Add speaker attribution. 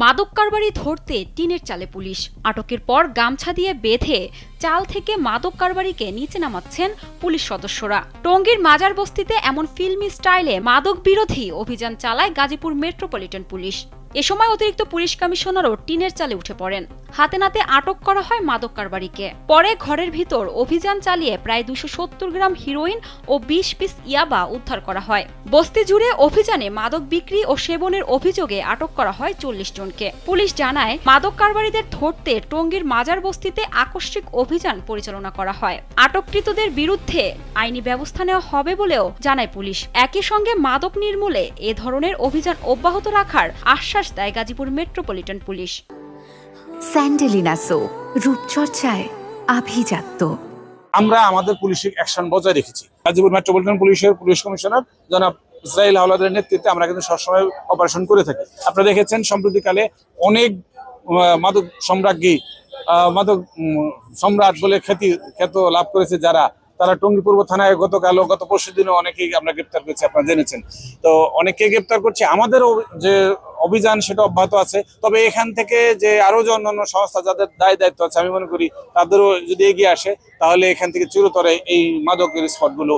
Speaker 1: মাদক কারবারি ধরতে টিনের চালে পুলিশ, আটকের পর গামছা দিয়ে বেঁধে চাল থেকে মাদক কারবারিকে নিচে নামাচ্ছেন পুলিশ সদস্যরা। টঙ্গীর মাজার বস্তিতে এমন ফিল্মি স্টাইলে মাদক বিরোধী অভিযান চালায় গাজীপুর মেট্রোপলিটন পুলিশ। এ সময় অতিরিক্ত পুলিশ কমিশনারও টিনের চালে উঠে পড়েন। হাতে নাতে আটক করা হয় মাদক কারবারিকে। পরে ঘরের ভিতর অভিযান চালিয়ে প্রায় 270 গ্রাম হিরোইন ও 20 পিস ইয়াবা উদ্ধার করা হয়। বস্তি জুড়ে অভিযানে মাদক বিক্রি ও সেবনের অভিযোগে আটক করা হয় 40 জনকে। পুলিশ জানায়, মাদক কারবারিদের ধরতে টঙ্গীর মাজার বস্তিতে আকস্মিক অভিযান পরিচালনা করা হয়। আটককৃতদের বিরুদ্ধে আইনি ব্যবস্থা নেওয়া হবে বলেও জানায় পুলিশ। একই সঙ্গে মাদক নির্মূলে এ ধরনের অভিযান অব্যাহত রাখার আশ্বাস দেয় গাজীপুর মেট্রোপলিটন পুলিশ।
Speaker 2: স্যান্ডেলিনা সো, রূপচর্চায় আভিজাত্য।
Speaker 3: আমরা আমাদের পুলিশিক অ্যাকশন বজায় রেখেছি। গাজীপুর মেট্রোপলিটন পুলিশের পুলিশ কমিশনার জনাব ইসরাইল হাওলাদারের নেতৃত্বে আমরা কিন্তু সবসময় অপারেশন করে থাকি। আপনারা দেখেছেন সম্প্রতিকালে অনেক মাদক মাদক সম্রাট বলে খ্যাত লাভ করেছে যারা, তারা টঙ্গী পূর্ব থানায় গত পরশু দিনও অনেকেই আমরা গ্রেপ্তার করেছি, আপনারা জেনেছেন। তো অনেককে গ্রেপ্তার করছি, আমাদেরও যে অভিযান সেটা অব্যাহত আছে। তবে এখান থেকে যে আরো যে অন্যান্য সংস্থা যাদের দায়িত্ব আছে, আমি মনে করি তাদেরও যদি এগিয়ে আসে তাহলে এখান থেকে চিরতরে এই মাদকের স্পটগুলো